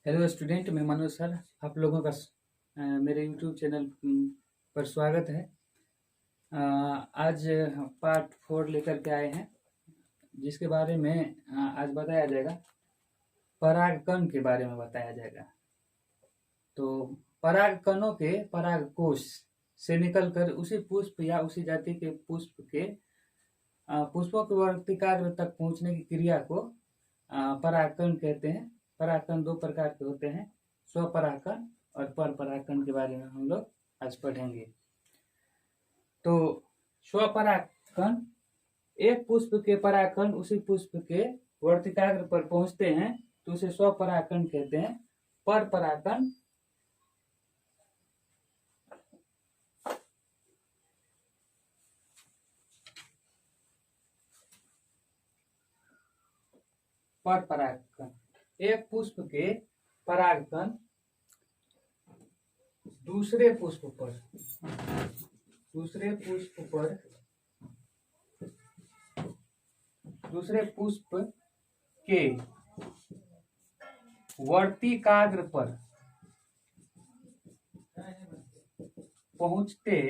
Hello student, मैं Manoj sir आप लोगों का मेरे यूट्यूब चैनल पर स्वागत है। आज पार्ट 4 लेकर के आए हैं, जिसके बारे में आज बताया जाएगा। परागकण के बारे में बताया जाएगा। तो परागकणों के परागकोश से निकलकर उसी पुष्प या उसी जाति के पुष्प के पुष्पों के वर्तिकाग्र तक पहुंचने की क्रिया को परागकण कहते हैं। परागकण दो प्रकार के होते हैं, स्वपरागकण और पर परागकण के बारे में हम लोग आज पढ़ेंगे। तो स्वपरागकण, एक पुष्प के परागकण उसी पुष्प के वर्तिकाग्र पर पहुंचते हैं तो उसे स्वपरागकण कहते हैं। पर परागकण पर परागकण, एक पुष्प के परागकण दूसरे पुष्प के वर्तिकाग्र पर पहुंचते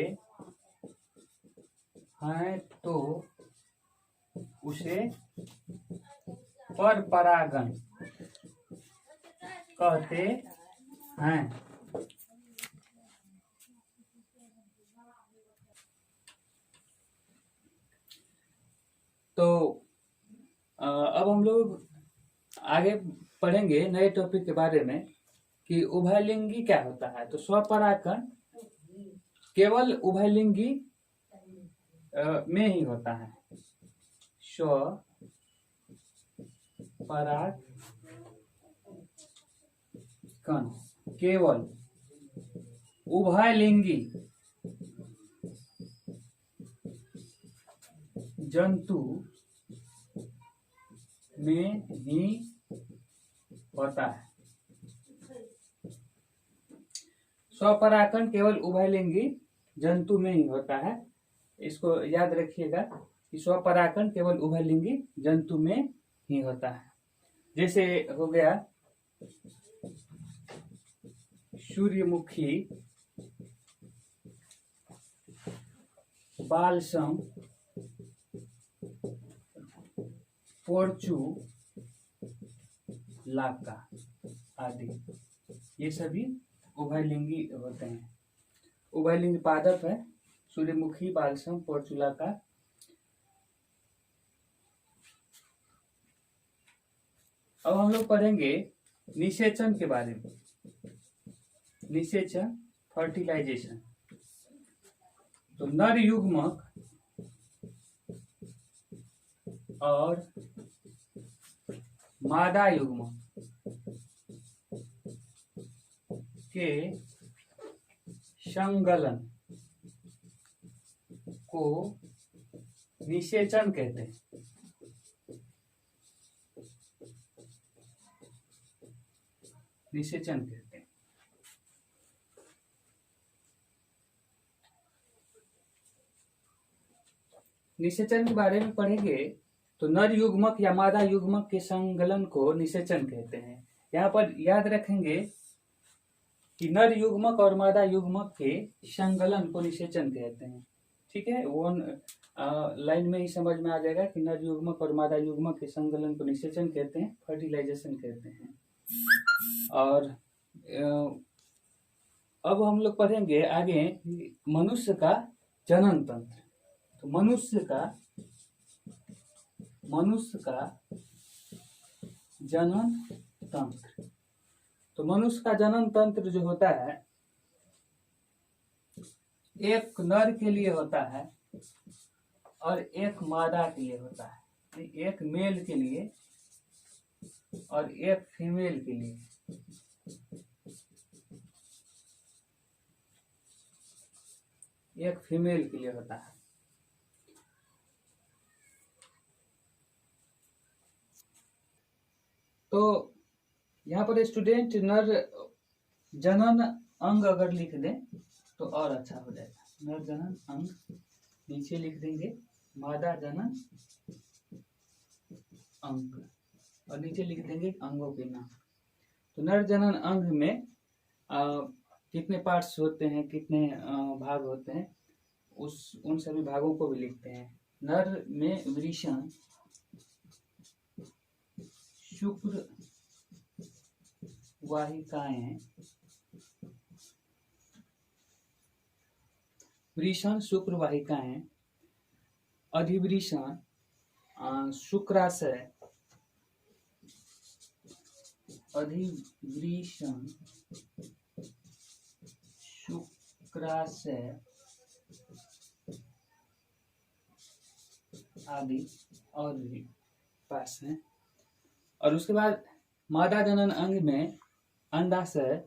हैं तो उसे पर परागण कहते हैं। तो अब हम लोग आगे पढ़ेंगे नए टॉपिक के बारे में कि उभयलिंगी क्या होता है। तो स्वपरागकण केवल उभयलिंगी में ही होता है। स्वपरागकण केवल उभयलिंगी जंतु में ही होता है। स्वपरागकण केवल उभयलिंगी जंतु में ही होता है। इसको याद रखिएगा कि स्वपरागकण केवल उभयलिंगी जंतु में ही होता है। जैसे हो गया सूर्यमुखी, बालसम, पोर्चुलाका आदि, ये सभी उभयलिंगी होते हैं। उभयलिंगी पादप है सूर्यमुखी, बालसम, पोर्चुलाका। अब हम लोग पढ़ेंगे निषेचन के बारे में। निषेचन, फर्टिलाइजेशन। तो नर युग्मक और मादा युग्मक के संगलन को निषेचन कहते हैं। निषेचन कहते हैं। निषेचन के बारे में पढ़ेंगे तो नर युग्मक या मादा युग्मक के संगलन को निषेचन कहते हैं। यहाँ पर याद रखेंगे कि नर युग्मक और मादा युग्मक के संगलन को निषेचन कहते हैं। ठीक है, वो लाइन में ही समझ में आ जाएगा कि नर युग्मक और मादा युग्मक के संगलन को निषेचन कहते हैं, फर्टिलाइजेशन कहते हैं। और अब हम लोग पढ़ेंगे आगे मनुष्य का जनन तंत्र। तो मनुष्य का जनन तंत्र। तो मनुष्य का जनन तंत्र जो होता है, एक नर के लिए होता है और एक मादा के लिए होता है। एक मेल के लिए और एक फीमेल के लिए। एक फीमेल के लिए होता है। तो यहाँ पर स्टूडेंट नर जनन अंग अगर लिख दें तो और अच्छा हो जाएगा। नर जनन अंग नीचे लिख देंगे, मादा जनन अंग, और नीचे लिख देंगे अंगों के नाम। तो नर जनन अंग में कितने पार्ट्स होते हैं, कितने भाग होते हैं, उन सभी भागों को भी लिखते हैं। नर में वृषण, शुक्र वाहिकाएं, वृषण शुक्र वाहिकाएं, अधिवृषण, शुक्राशय, अधिवृषण, शुक्राशय आदि और भी पास हैं। और उसके बाद मादा जनन अंग में अंडाशय,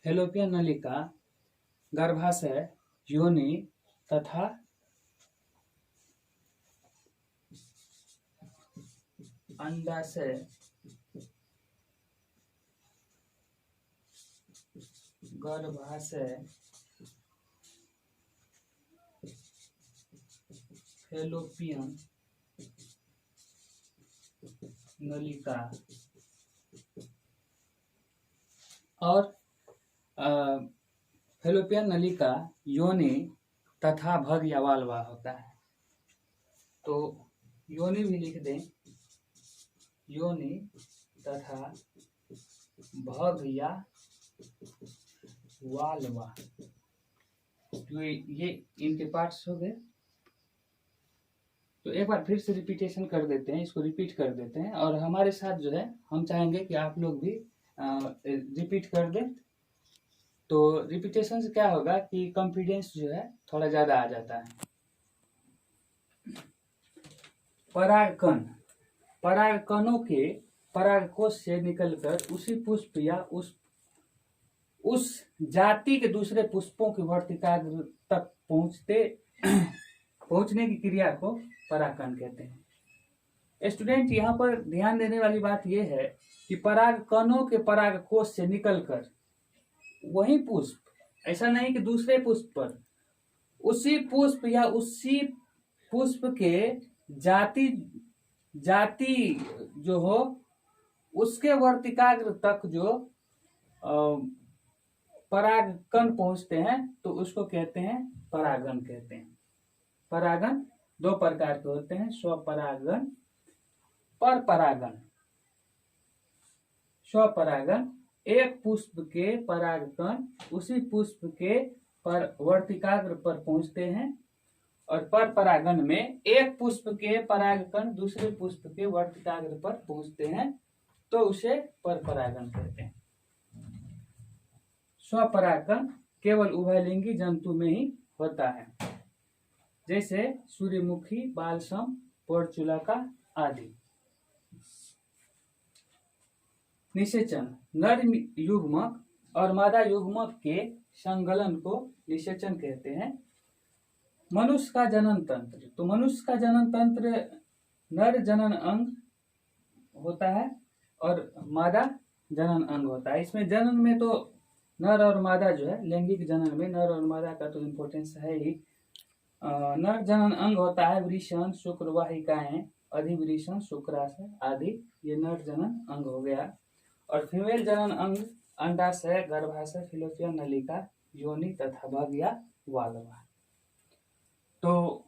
फैलोपियन नलिका, गर्भाशय, योनि तथा अंडाशय, गर्भाशय, फैलोपियन नलिका और फैलोपियन नलिका, योनि तथा भग या वाल्वा होता है। तो योनि भी लिख दें, योनि तथा भग या वाल्वा, तो ये इनके पार्ट्स हो गए। तो एक बार फिर से रिपीटेशन कर देते हैं, इसको रिपीट कर देते हैं और हमारे साथ जो है हम चाहेंगे कि आप लोग भी रिपीट कर दें। तो रिपीटेशन से क्या होगा कि कॉन्फिडेंस जो है थोड़ा ज़्यादा आ जाता है। परागकण, परागकणों के परागकोश से निकलकर उसी पुष्प या उस जाति के दूसरे पुष्पों की वर्तिकाग्र तक पहुंचने की क्रिया को परागकण कहते हैं। स्टूडेंट, यहाँ पर ध्यान देने वाली बात यह है कि परागकणों के परागकोश से निकलकर वही पुष्प, ऐसा नहीं कि दूसरे पुष्प पर, उसी पुष्प या उसी पुष्प के जाति जो हो उसके वर्तिकाग्र तक जो परागकण पहुंचते हैं तो उसको कहते हैं परागण कहते हैं। परागण दो प्रकार के होते हैं, स्वपरागण, परपरागण। स्वपरागण, एक पुष्प के परागकण उसी पुष्प के वर्तिकाग्र पर पहुंचते हैं, और परपरागण में एक पुष्प के परागकण दूसरे पुष्प के वर्तिकाग्र पर पहुंचते हैं तो उसे परपरागण कहते हैं। स्वपरागण केवल उभयलिंगी जंतु में ही होता है, जैसे सूर्यमुखी, बालसम, पोर्चुलाका आदि। निषेचन, नर युग्मक और मादा युग्मक के संगलन को निषेचन कहते हैं। मनुष्य का जनन तंत्र, तो मनुष्य का जनन तंत्र नर जनन अंग होता है और मादा जनन अंग होता है। इसमें जनन में तो नर और मादा जो है, लैंगिक जनन में नर और मादा का तो इम्पोर्टेंस है ही। नर जनन अंग होता है वृषण, शुक्र वाहिकाएं, अधिवृषण, शुक्राशय आदि, ये नर जनन अंग हो गया। और फीमेल जनन अंग अंडाशय, गर्भाशय, फैलोपियन नलिका, योनि तथा भग या वाल्वा। तो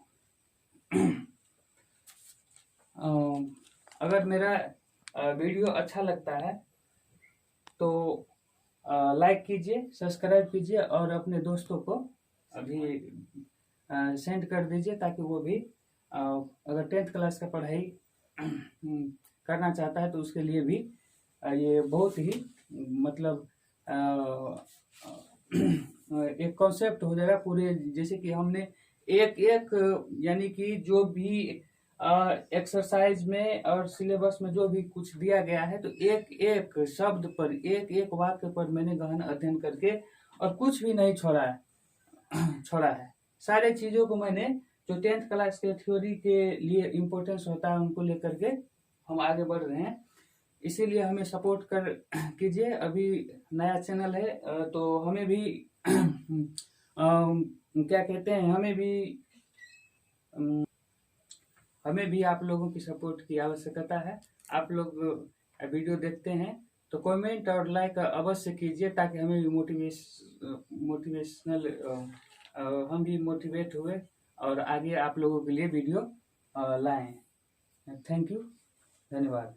अगर मेरा वीडियो अच्छा लगता है तो लाइक कीजिए, सब्सक्राइब कीजिए और अपने दोस्तों को अभी सेंड कर दीजिए ताकि वो भी अगर 10th क्लास का पढ़ाई करना चाहता है तो उसके लिए भी ये बहुत ही मतलब एक कॉन्सेप्ट हो जाएगा पूरे। जैसे कि हमने एक यानी कि जो भी एक्सरसाइज में और सिलेबस में जो भी कुछ दिया गया है तो एक एक शब्द पर, एक एक वाक्य पर मैंने गहन अध्ययन करके और कुछ भी नहीं छोड़ा है। सारे चीज़ों को मैंने जो 10th क्लास के थ्योरी के लिए इम्पोर्टेंस होता है उनको लेकर के हम आगे बढ़ रहे हैं। इसीलिए हमें सपोर्ट कर कीजिए। अभी नया चैनल है तो हमें भी क्या कहते हैं, हमें भी आप लोगों की सपोर्ट की आवश्यकता है। आप लोग वीडियो देखते हैं तो कमेंट और लाइक अवश्य कीजिए ताकि हमें भी मोटिवेशनल हम भी मोटिवेट हुए और आगे आप लोगों के लिए वीडियो लाएं। थैंक यू, धन्यवाद।